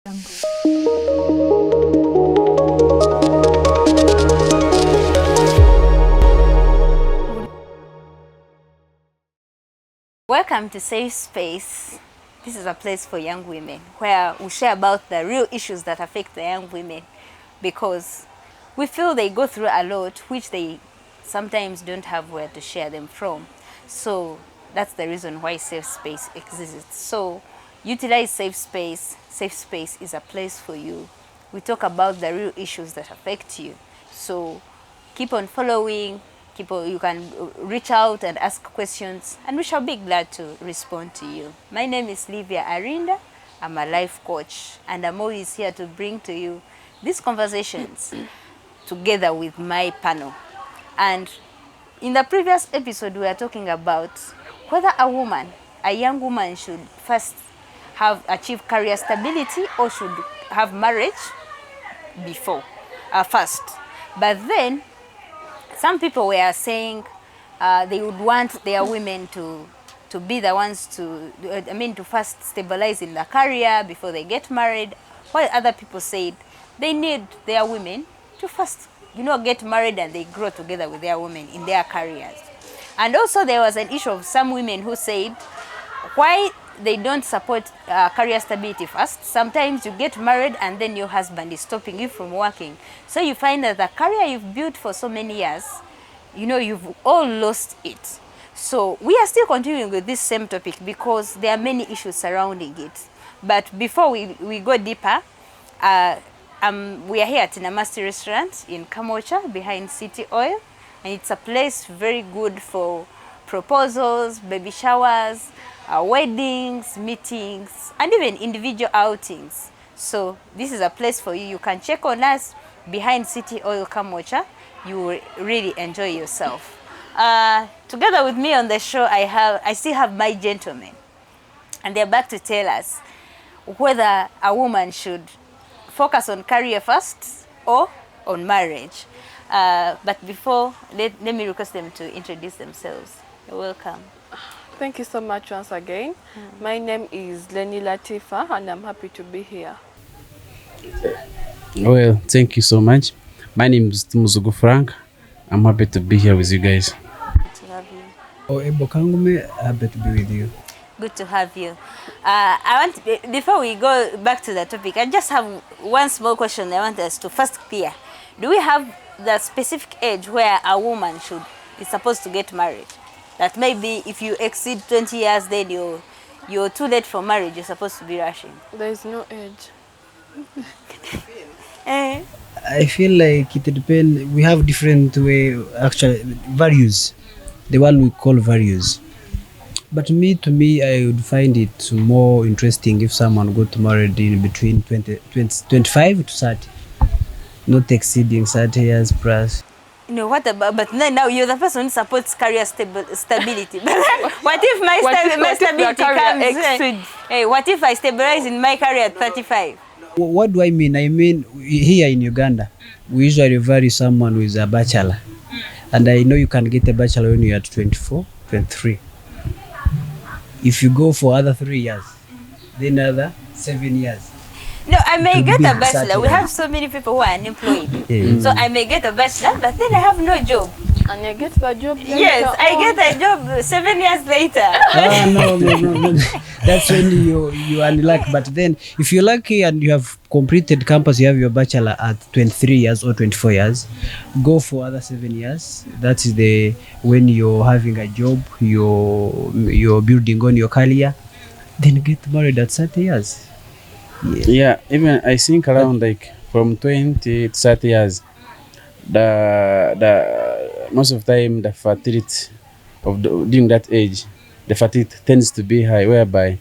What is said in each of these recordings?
Welcome to Safe Space. This is a place for young women where we share about the real issues that affect the young women, because we feel they go through a lot which they sometimes don't have where to share them from. So that's the reason why Safe Space exists. So utilize Safe Space. Safe Space is a place for you. We talk about the real issues that affect you. So keep on following. You can reach out and ask questions, and we shall be glad to respond to you. My name is Livia Arinda. I'm a life coach, and I'm always here to bring to you these conversations together with my panel. And in the previous episode, we were talking about whether a young woman should first achieve career stability or should have marriage before, first. But then some people were saying they would want their women to be the ones to first stabilize in their career before they get married, while other people said they need their women to first, get married and they grow together with their women in their careers. And also there was an issue of some women who said why they don't support career stability first. Sometimes you get married and then your husband is stopping you from working. So you find that the career you've built for so many years, you've all lost it. So we are still continuing with this same topic because there are many issues surrounding it. But before we go deeper, we are here at Namasti Restaurant in Kamocha behind City Oil. And it's a place very good for proposals, baby showers, weddings, meetings, and even individual outings. So this is a place for you. You can check on us behind City Oil Kamocha. You will really enjoy yourself. Together with me on the show, I still have my gentlemen, and they're back to tell us whether a woman should focus on career first or on marriage. But before, let me request them to introduce themselves. You're welcome. Thank you so much once again. My name is Lenny Latifa, and I'm happy to be here. Well, thank you so much. My name is Tumuzugu Frank. I'm happy to be here with you guys. Good to have you. Ebo Kangume, happy to be with you. Good to have you. Before we go back to the topic, I just have one small question I want us to first clear. Do we have the specific age where a woman is supposed to get married? That maybe if you exceed 20 years, then you're too late for marriage, you're supposed to be rushing. There is no age. I feel like it depends. We have different values. The one we call values. But to me, I would find it more interesting if someone got married in between 25 to 30. Not exceeding 30 years plus. What about, but now you're the person who supports career stability. What if my stability comes? Hey, what if I stabilize in my career at 35? What do I mean? I mean, here in Uganda, we usually value someone who is a bachelor. And I know you can get a bachelor when you're at 24, 23. If you go for other 3 years, then another 7 years. No, I may get a bachelor. We have so many people who are unemployed. So I may get a bachelor, but then I have no job. And you get the job later. Yes, I get a job 7 years later. No. That's when you are lucky. But then, if you're lucky and you have completed campus, you have your bachelor at 23 years or 24 years, go for other 7 years. That is when you're having a job, you're building on your career, then get married at 30 years. Yeah, even I think around like from 20 to 30 years, the most of the time the fertility during that age, the fertility tends to be high, whereby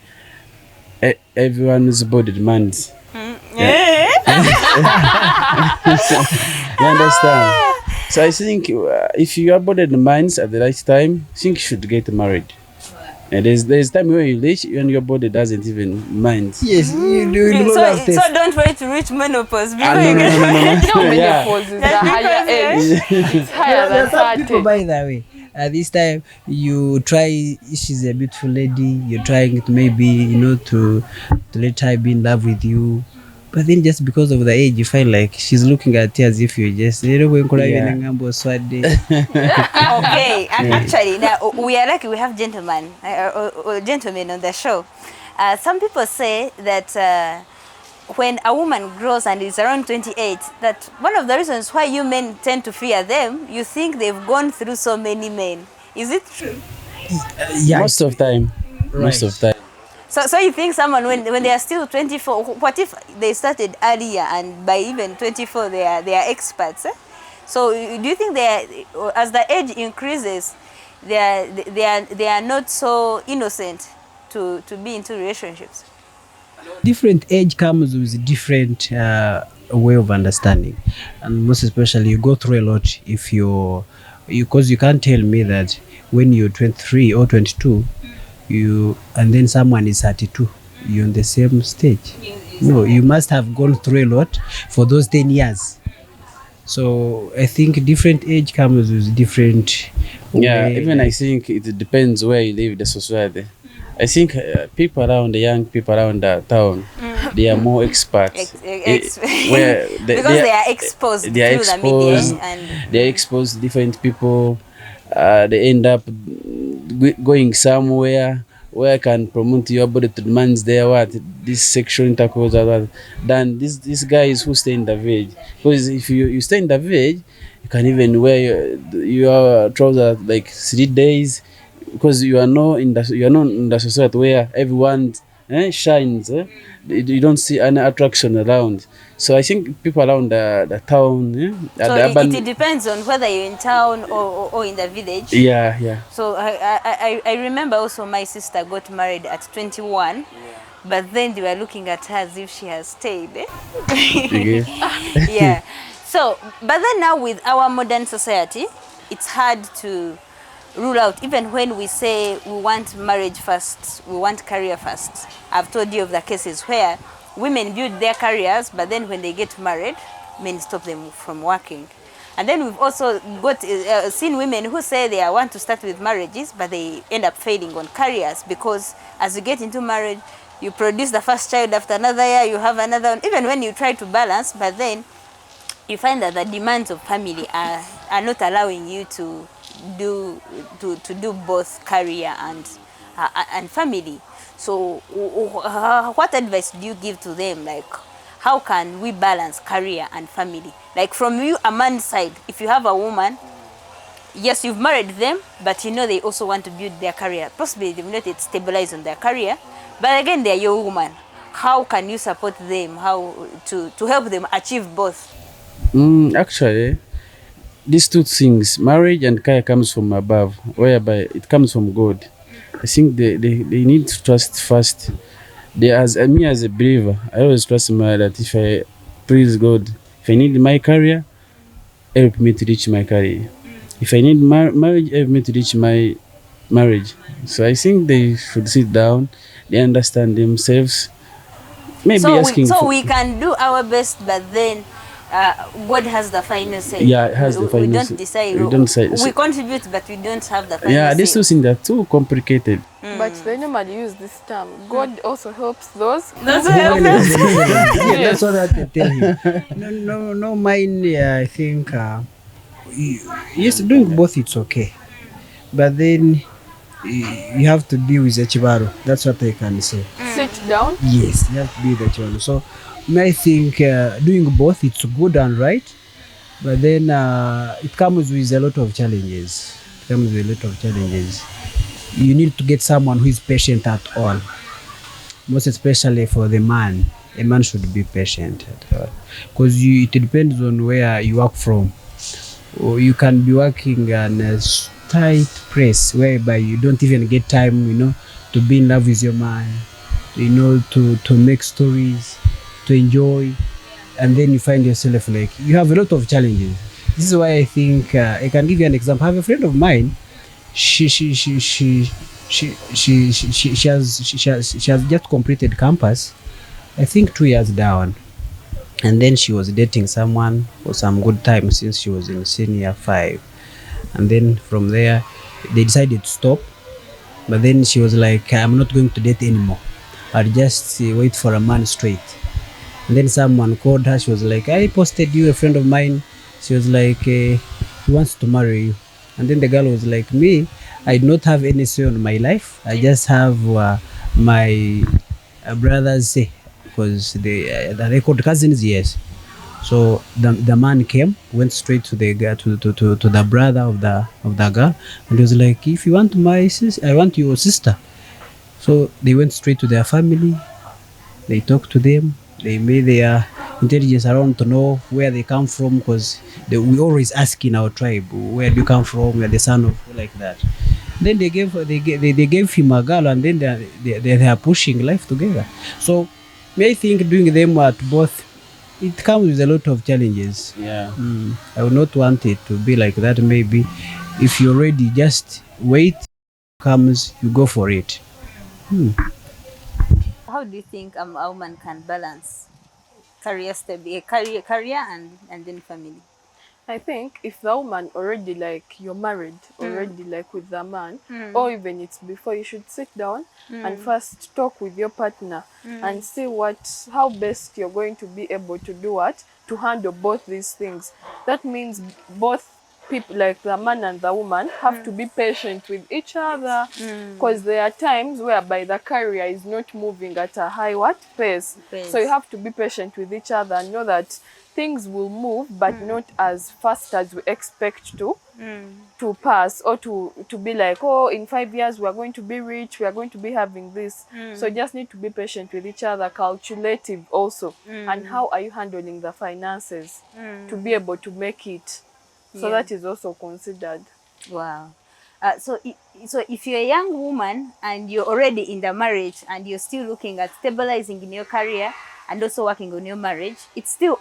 everyone's body demands. Yeah. You understand? So I think if your body demands at the right time, I think you should get married. And there's time where you reach when your body doesn't even mind. Yes, you do. So don't wait to reach menopause before no. Menopause is the higher age. It's higher than 30. People, by the way, this time you try, she's a beautiful lady, you're trying to maybe, to let her be in love with you. But then just because of the age, you find like she's looking at you as if you're just Yeah. Okay, and actually, now we are lucky we have gentlemen on the show. Some people say that when a woman grows and is around 28, that one of the reasons why you men tend to fear them, you think they've gone through so many men. Is it true? Yeah, Most of time. Most of time. So you think someone when they are still 24, what if they started earlier and by even 24 they are experts? So do you think they are, as the age increases, they are not so innocent to be into relationships? different age comes with different way of understanding, and most especially you go through a lot if you because you can't tell me that when you're 23 or 22 you and then someone is 32 you're on the same stage. No, you must have gone through a lot for those 10 years. So I think different age comes with different Yeah, way, even I like- think it depends where you live, the society. I think people around the young people around the town, they are more experts. Where Because they are exposed they are through the media exposed. and They are exposed to different people. They end up going somewhere where I can promote your body to demands there what this sexual intercourse or what than these guys who stay in the village. Because if you stay in the village, you can even wear your trousers like 3 days because you are not in the society where everyone shines. You don't see any attraction around. So I think people around the town, at so the urban, it depends on whether you're in town or in the village. yeah. So I remember also my sister got married at 21, but then they were looking at her as if she has stayed. Okay. Yeah. So, but then now with our modern society, it's hard to rule out, even when we say we want marriage first, we want career first. I've told you of the cases where women build their careers, but then when they get married, men stop them from working. And then we've also got seen women who say they want to start with marriages, but they end up failing on careers because as you get into marriage, you produce the first child, after another year, you have another one. Even when you try to balance, but then you find that the demands of family are not allowing you to do both career and family. So what advice do you give to them? Like, how can we balance career and family? Like from you, a man's side, if you have a woman, yes, you've married them, but you know they also want to build their career. Possibly they've not yet stabilized on their career, but again, they're your woman. How can you support them? How to help them achieve both? Actually, these two things, marriage and career, comes from above, whereby it comes from God. I think they need to trust first. They as me as a believer, I always trust that if I please God, if I need my career, help me to reach my career. If I need marriage, help me to reach my marriage. So I think they should sit down, they understand themselves. Maybe asking so for, we can do our best, but then God has the final say. Yeah, it has the final We don't say. decide. We don't say- We contribute, but we don't have the final yeah, say. these two things are too complicated. But they normally use this term. God also helps those. That's Yeah, what that's what I tell him. No, mine. I think yes, doing both it's okay, but then you have to be with the chibaro. That's what I can say. Sit down. Yes, you have to be with the chibaro. So I think doing both it's good and right, but then it comes with a lot of challenges. You need to get someone who is patient at all. Most especially for the man, a man should be patient because it depends on where you work from. Or you can be working in a tight place whereby you don't even get time, to be in love with your man, to make stories, to enjoy, and then you find yourself like you have a lot of challenges. This is why I think I can give you an example. I have a friend of mine. She has just completed campus, I think 2 years down, and then she was dating someone for some good time since she was in senior 5, and then from there they decided to stop, but then she was like, I'm not going to date anymore, I'll just wait for a man straight. And then someone called her. She was like, I posted you, a friend of mine. She was like, he wants to marry you. And then the girl was like, me, I do not have any say on my life. I just have my brothers say, because they called cousins, yes. So the man came, went straight to the to the brother of the girl, and he was like, if you want my sister, I want your sister. So they went straight to their family. They talked to them. They made their intelligence around to know where they come from, because we always ask in our tribe, where do you come from? We're the son of, like that. Then they gave him a girl, and then they are pushing life together. So may I think doing them at both, it comes with a lot of challenges. Yeah. I would not want it to be like that. Maybe if you're ready, just wait. Comes, you go for it. How do you think a woman can balance career and then family? I think if the woman already like you're married already like with the man, or even it's before, you should sit down and first talk with your partner and see how best you're going to be able to do what to handle both these things. That means both people, like the man and the woman, have to be patient with each other, because there are times whereby the career is not moving at a high pace. So you have to be patient with each other and know that things will move, but not as fast as we expect to pass, or to be like, oh, in 5 years we are going to be rich, we are going to be having this. So just need to be patient with each other, calculative also, and how are you handling the finances to be able to make it. So that is also considered. Wow. So if you're a young woman and you're already in the marriage and you're still looking at stabilizing in your career and also working on your marriage, it's still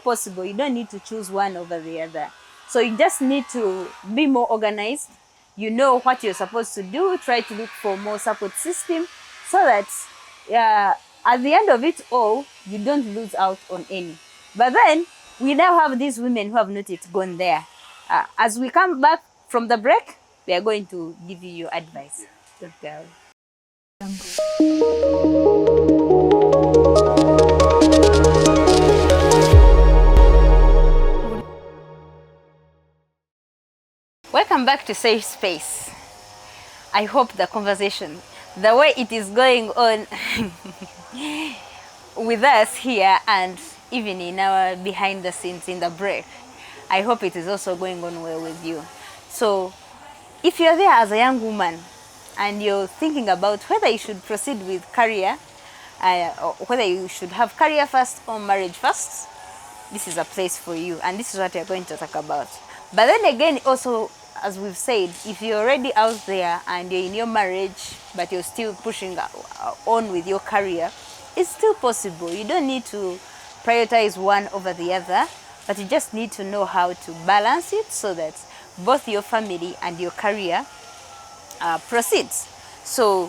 possible. You don't need to choose one over the other. So you just need to be more organized. You know what you're supposed to do. Try to look for more support system so that at the end of it all, you don't lose out on any. But then we now have these women who have not yet gone there. As we come back from the break, we are going to give you your advice. Don't go. Welcome back to Safe Space. I hope the conversation, the way it is going on with us here and even in our behind the scenes in the break, I hope it is also going on well with you. So if you're there as a young woman and you're thinking about whether you should proceed with career, or whether you should have career first or marriage first, this is a place for you, and this is what we're going to talk about. But then again, also, as we've said, if you're already out there and you're in your marriage, but you're still pushing on with your career, it's still possible. You don't need to prioritize one over the other, but you just need to know how to balance it so that both your family and your career proceeds. So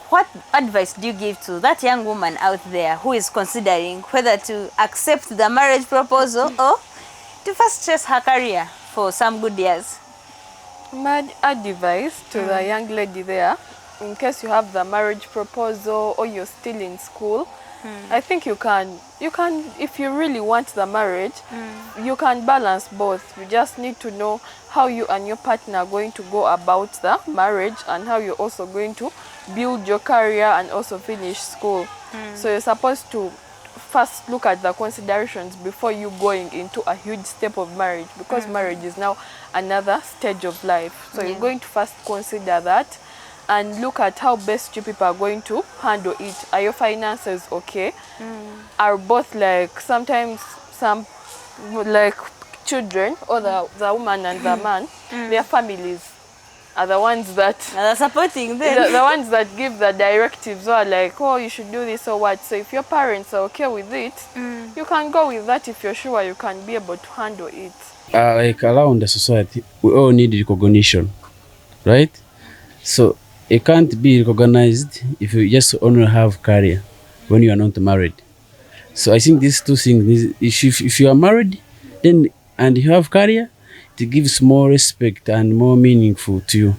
what advice do you give to that young woman out there who is considering whether to accept the marriage proposal or to first chase her career for some good years? My advice to the young lady there, in case you have the marriage proposal or you're still in school, I think you can, if you really want the marriage, you can balance both. You just need to know how you and your partner are going to go about the marriage and how you're also going to build your career and also finish school. So you're supposed to first look at the considerations before you going into a huge step of marriage, because marriage is now another stage of life. So you're going to first consider that and look at how best you people are going to handle it. Are your finances okay? Are both, like, sometimes some like children or the woman and the man, their families are the ones that They're supporting them. the ones that give the directives, or like, oh, you should do this or what. So if your parents are okay with it, you can go with that if you're sure you can be able to handle it. Like around the society, we all need recognition, right? So it can't be recognized if you just only have career when you are not married. So I think these two things, if you are married, then and you have career, it gives more respect and more meaningful to you.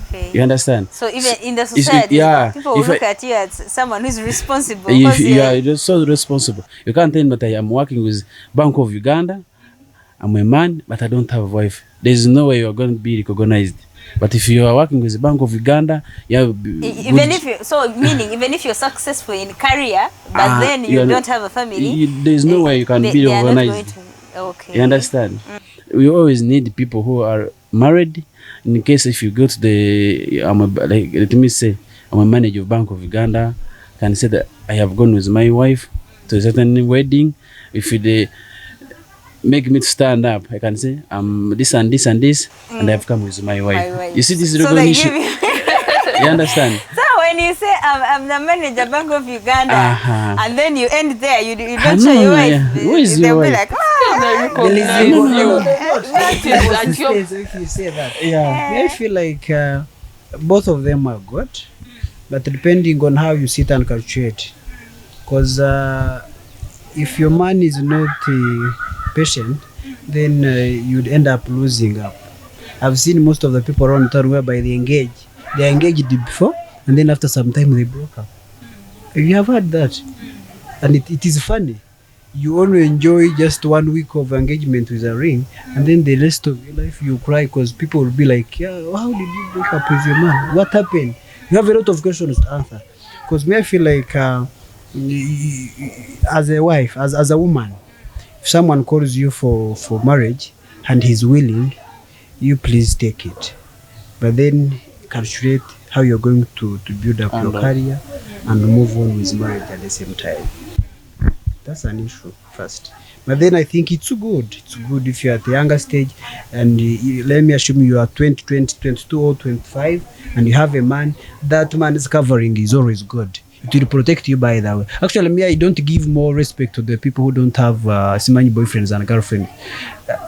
Okay. You understand? So even in the It's- society, yeah, people will if look I- at you as someone who's responsible. If Because you are just so responsible, you can't tell me that I am working with Bank of Uganda. I'm a man, but I don't have a wife. There's no way you are going to be recognized. But if you are working with the Bank of Uganda, you have even if you, so meaning even if you're successful in career, but then you are don't have a family, there's no way you can be they are not going recognized. to. Okay. You understand? We always need people who are married. In case if you go to the, like, let me say, I'm a manager of Bank of Uganda, can say that I have gone with my wife to a certain wedding. If they make me to stand up, I can say I'm this and this and this, and I've come with my wife. My wife. You see this So they recognition? give you. You understand? So when you say I'm the manager Bank of Uganda, and then you end there, you don't show No, your no, wife. yeah. Who is They'll your be wife? like, oh, They recognize No, you. That is the at your stage if you say that. Yeah. I feel like both of them are good, but depending on how you sit and calculate. Because if your man is not patient, then you'd end up losing up. I've seen most of the people around town whereby they engaged before, and then after some time they broke up. You have heard that, and it is funny. You only enjoy just 1 week of engagement with a ring, and then the rest of your life you cry because people will be like, yeah, how did you break up with your man? What happened? You have a lot of questions to answer. Because me, I feel like as a wife, as a woman, if someone calls you for marriage and he's willing, you please take it. But then calculate how you're going to build up your career and move on with marriage at the same time. That's an issue first. But then I think it's good. It's good if you're at the younger stage and let me assume you are 20, 22 or 25 and you have a man, that man is covering is always good. It will protect you by that way. Actually, me, I don't give more respect to the people who don't have simani boyfriends and girlfriends.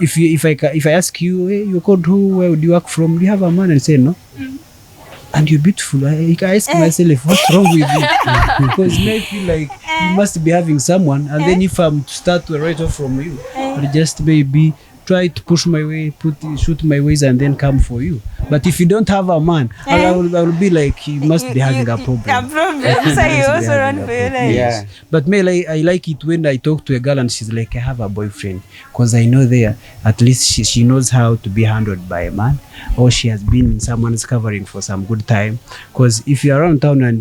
If I ask you, hey, you're called who? Where do you work from? Do you have a man? And say no. And you're beautiful. I ask myself, what's wrong with you? Because I feel like you must be having someone, and then if I'm to start to write off from you, I'll just maybe try to push my way, shoot my ways, and then come for you. But if you don't have a man, I will be like, you must be having a problem. A problem. So you also run for your life. Yeah. But me, I like it when I talk to a girl and she's like, I have a boyfriend. Because I know there, at least she knows how to be handled by a man, or she has been in someone's covering for some good time. Because if you're around town and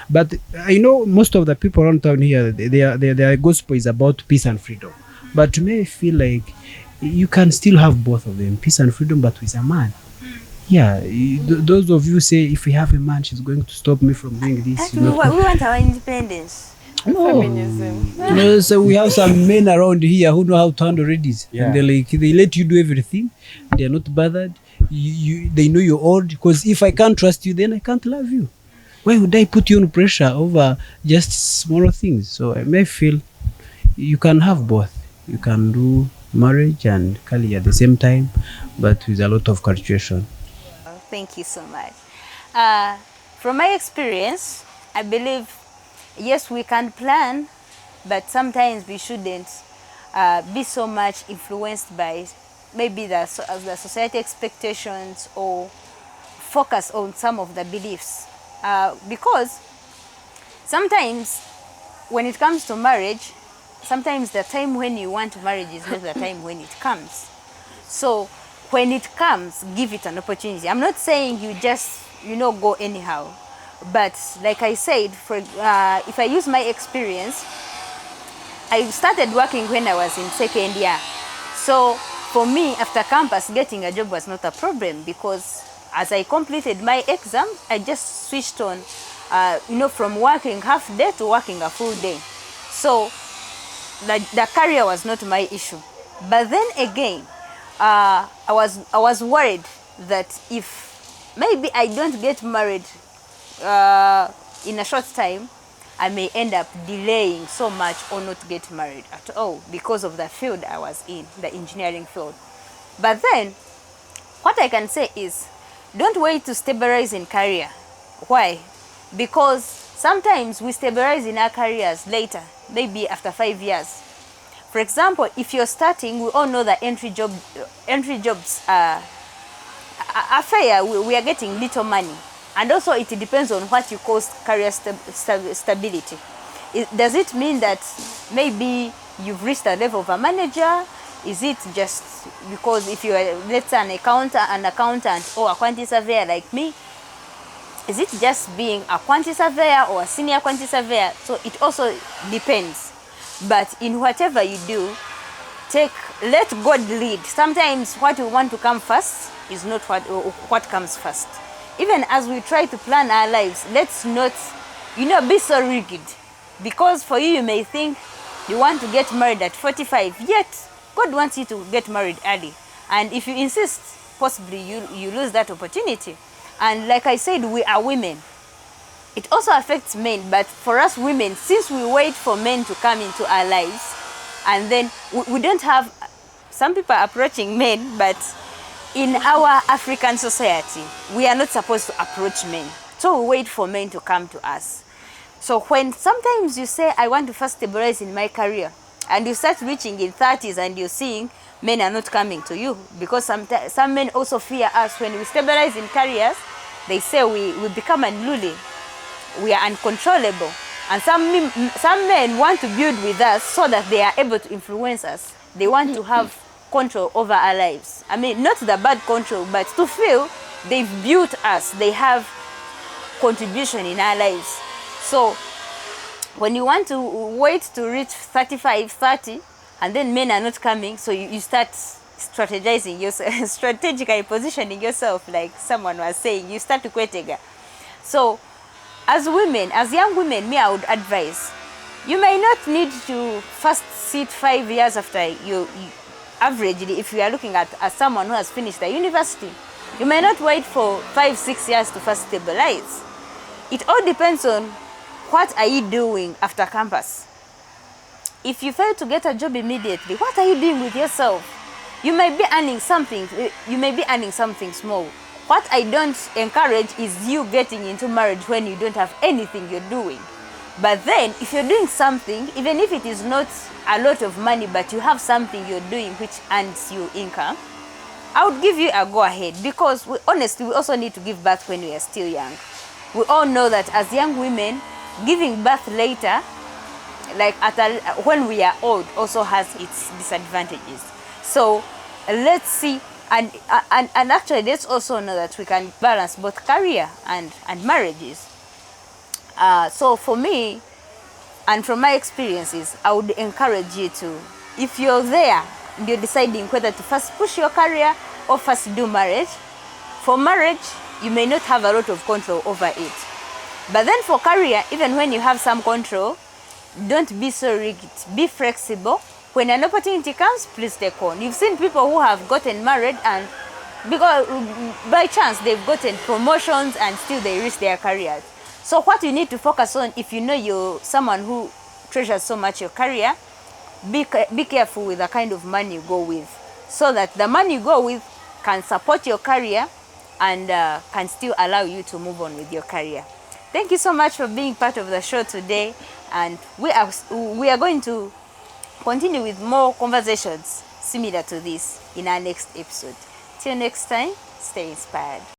but I know most of the people around town here, their gospel is about peace and freedom. But to me, I feel like you can still have both of them, peace and freedom, but with a man. Yeah, those of you say if we have a man, she's going to stop me from doing this. We want our independence. No. Feminism. No, so we have some men around here who know how to handle ladies. Yeah. And they let you do everything. They're not bothered. They know you're old. Because if I can't trust you, then I can't love you. Why would I put you on pressure over just smaller things? So I may feel you can have both. You can do marriage and career at the same time, but with a lot of calculation. Thank you so much. From my experience, I believe, yes, we can plan, but sometimes we shouldn't be so much influenced by maybe the society expectations or focus on some of the beliefs. Because sometimes when it comes to marriage, sometimes the time when you want marriage is not the time when it comes. So when it comes, give it an opportunity. I'm not saying you just, go anyhow. But like I said, if I use my experience, I started working when I was in second year. So for me, after campus, getting a job was not a problem because as I completed my exam, I just switched on, from working half day to working a full day. So the career was not my issue. But then again, I was worried that if maybe I don't get married in a short time, I may end up delaying so much or not get married at all because of the field I was in, the engineering field. But then, what I can say is, don't wait to stabilize in career. Why? Because sometimes we stabilize in our careers later, maybe after 5 years. For example, if you're starting, we all know that entry jobs affair, we are getting little money. And also it depends on what you call career stability. Does it mean that maybe you've reached a level of a manager? Is it just because if you are, let's say, an accountant or a quantity surveyor like me, is it just being a quantity surveyor or a senior quantity surveyor? So it also depends. But in whatever you do, let God lead. Sometimes what we want to come first is not what comes first. Even as we try to plan our lives, let's not, be so rigid. Because for you may think you want to get married at 45, yet God wants you to get married early. And if you insist, possibly you lose that opportunity. And like I said, we are women. It also affects men, but for us women, since we wait for men to come into our lives, and then we don't have, some people are approaching men, but in our African society, we are not supposed to approach men. So we wait for men to come to us. So when sometimes you say, I want to first stabilize in my career, and you start reaching in 30s and you're seeing men are not coming to you, because some men also fear us. When we stabilize in careers, they say we become unruly, we are uncontrollable. And some men want to build with us so that they are able to influence us. They want to have control over our lives. I mean, not the bad control, but to feel they've built us, they have contribution in our lives. So when you want to wait to reach 35, 30, and then men are not coming, so you start strategizing yourself, strategically positioning yourself, like someone was saying, you start to kwetega. So as women, as young women, I would advise, you may not need to first sit 5 years after you averagely, if you are looking at as someone who has finished the university, you may not wait for 5, 6 years to first stabilize. It all depends on what are you doing after campus. If you fail to get a job immediately, what are you doing with yourself? You may be earning something small. What I don't encourage is you getting into marriage when you don't have anything you're doing. But then, if you're doing something, even if it is not a lot of money, but you have something you're doing which earns you income, I would give you a go ahead, because honestly, we also need to give birth when we are still young. We all know that as young women, giving birth later, like when we are old, also has its disadvantages. So let's see, and actually let's also know that we can balance both career and marriages. So for me, and from my experiences, I would encourage you to, if you're there and you're deciding whether to first push your career or first do marriage, for marriage, you may not have a lot of control over it. But then for career, even when you have some control, don't be so rigid, be flexible. When an opportunity comes, please take on. You've seen people who have gotten married and because by chance they've gotten promotions and still they reach their careers. So what you need to focus on, if you know you're someone who treasures so much your career, be careful with the kind of money you go with, so that the money you go with can support your career and can still allow you to move on with your career. Thank you so much for being part of the show today, and we are going to continue with more conversations similar to this in our next episode. Till next time, stay inspired.